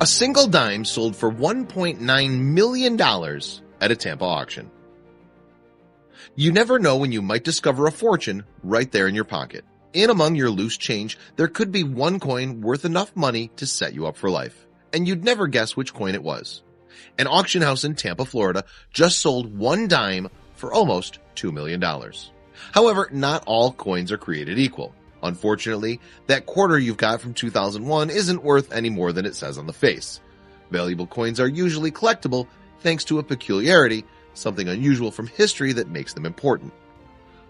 A single dime sold for $1.9 million at a Tampa auction. You never know when you might discover a fortune right there in your pocket. In among your loose change, there could be one coin worth enough money to set you up for life, and you'd never guess which coin it was. An auction house in Tampa, Florida just sold one dime for almost $2 million. However, not all coins are created equal. Unfortunately, that quarter you've got from 2001 isn't worth any more than it says on the face. Valuable coins are usually collectible thanks to a peculiarity, something unusual from history that makes them important.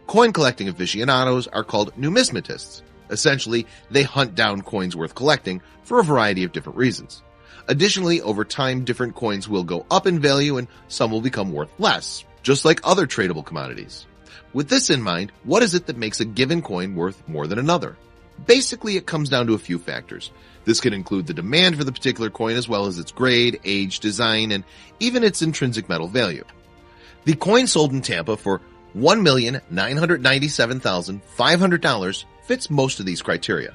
Coin collecting aficionados are called numismatists. Essentially, they hunt down coins worth collecting for a variety of different reasons. Additionally, over time, different coins will go up in value and some will become worth less, just like other tradable commodities. With this in mind, what is it that makes a given coin worth more than another? Basically, it comes down to a few factors. This can include the demand for the particular coin as well as its grade, age, design, and even its intrinsic metal value. The coin sold in Tampa for $1,997,500 fits most of these criteria.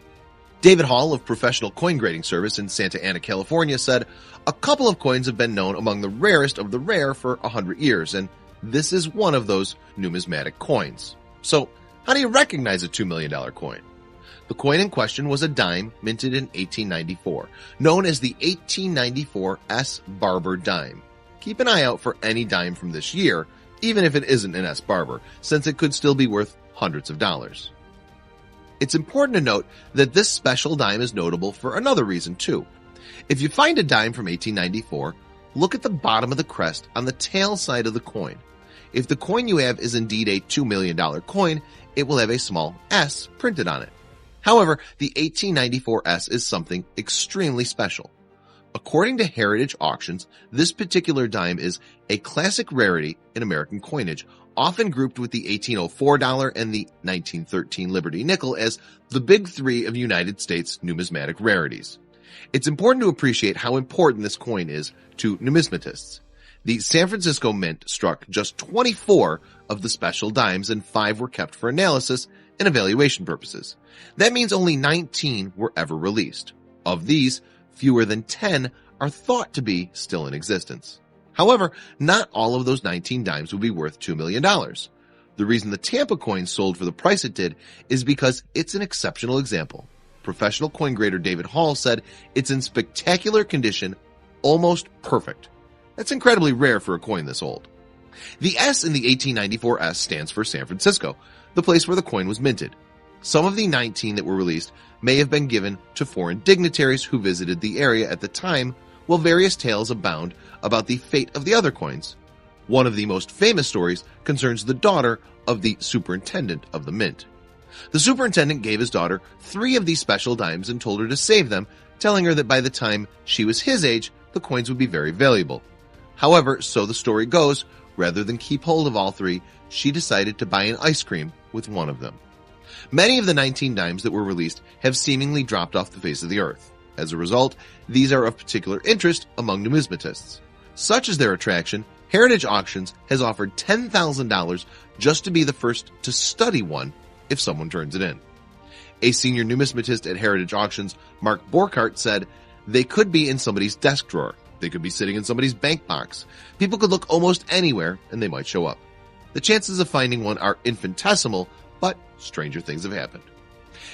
David Hall of Professional Coin Grading Service in Santa Ana, California said, "A couple of coins have been known among the rarest of the rare for 100 years, and this is one of those numismatic coins." So, how do you recognize a $2 million coin? The coin in question was a dime minted in 1894, known as the 1894 S. Barber dime. Keep an eye out for any dime from this year, even if it isn't an S. Barber, since it could still be worth hundreds of dollars. It's important to note that this special dime is notable for another reason too. If you find a dime from 1894, look at the bottom of the crest on the tail side of the coin. If the coin you have is indeed a $2 million coin, it will have a small S printed on it. However, the 1894 S is something extremely special. According to Heritage Auctions, this particular dime is a classic rarity in American coinage, often grouped with the $1804 and the 1913 Liberty nickel as the big three of United States numismatic rarities. It's important to appreciate how important this coin is to numismatists. The San Francisco Mint struck just 24 of the special dimes and 5 were kept for analysis and evaluation purposes. That means only 19 were ever released. Of these, fewer than 10 are thought to be still in existence. However, not all of those 19 dimes would be worth $2 million. The reason the Tampa coin sold for the price it did is because it's an exceptional example. Professional coin grader David Hall said it's in spectacular condition, almost perfect. That's incredibly rare for a coin this old. The S in the 1894 S stands for San Francisco, the place where the coin was minted. Some of the 19 that were released may have been given to foreign dignitaries who visited the area at the time, while various tales abound about the fate of the other coins. One of the most famous stories concerns the daughter of the superintendent of the mint. The superintendent gave his daughter 3 of these special dimes and told her to save them, telling her that by the time she was his age, the coins would be very valuable. However, so the story goes, rather than keep hold of all 3, she decided to buy an ice cream with one of them. Many of the 19 dimes that were released have seemingly dropped off the face of the earth. As a result, these are of particular interest among numismatists. Such is their attraction, Heritage Auctions has offered $10,000 just to be the first to study one if someone turns it in. A senior numismatist at Heritage Auctions, Mark Borkart, said, "They could be in somebody's desk drawer. They could be sitting in somebody's bank box. People could look almost anywhere and they might show up. The chances of finding one are infinitesimal, but stranger things have happened."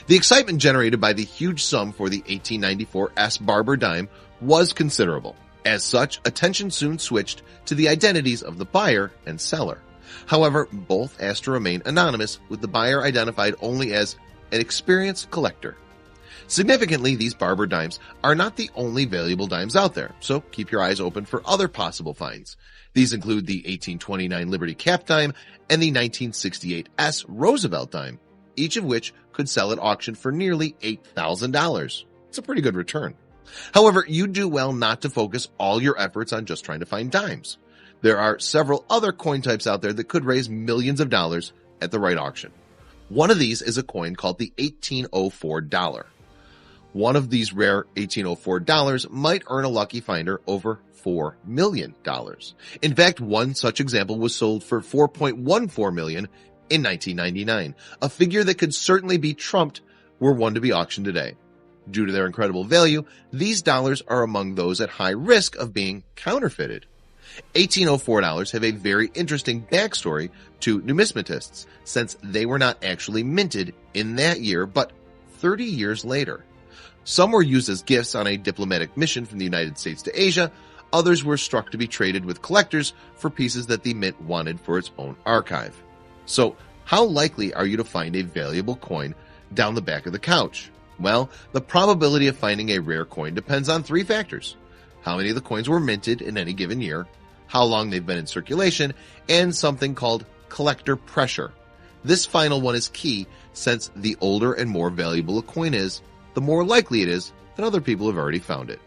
The excitement generated by the huge sum for the 1894 S. Barber dime was considerable. As such, attention soon switched to the identities of the buyer and seller. However, both asked to remain anonymous, with the buyer identified only as an experienced collector. Significantly, these Barber dimes are not the only valuable dimes out there, so keep your eyes open for other possible finds. These include the 1829 Liberty Cap dime and the 1968 S. Roosevelt dime, each of which could sell at auction for nearly $8,000. It's a pretty good return. However, you do well not to focus all your efforts on just trying to find dimes. There are several other coin types out there that could raise millions of dollars at the right auction. One of these is a coin called the 1804 dollar. One of these rare 1804 dollars might earn a lucky finder over $4 million. In fact, one such example was sold for $4.14 million in 1999, a figure that could certainly be trumped were one to be auctioned today. Due to their incredible value, these dollars are among those at high risk of being counterfeited. 1804 dollars have a very interesting backstory to numismatists, since they were not actually minted in that year, but 30 years later. Some were used as gifts on a diplomatic mission from the United States to Asia. Others were struck to be traded with collectors for pieces that the mint wanted for its own archive. So, how likely are you to find a valuable coin down the back of the couch? Well, the probability of finding a rare coin depends on three factors: how many of the coins were minted in any given year, how long they've been in circulation, and something called collector pressure. This final one is key, since the older and more valuable a coin is, the more likely it is that other people have already found it.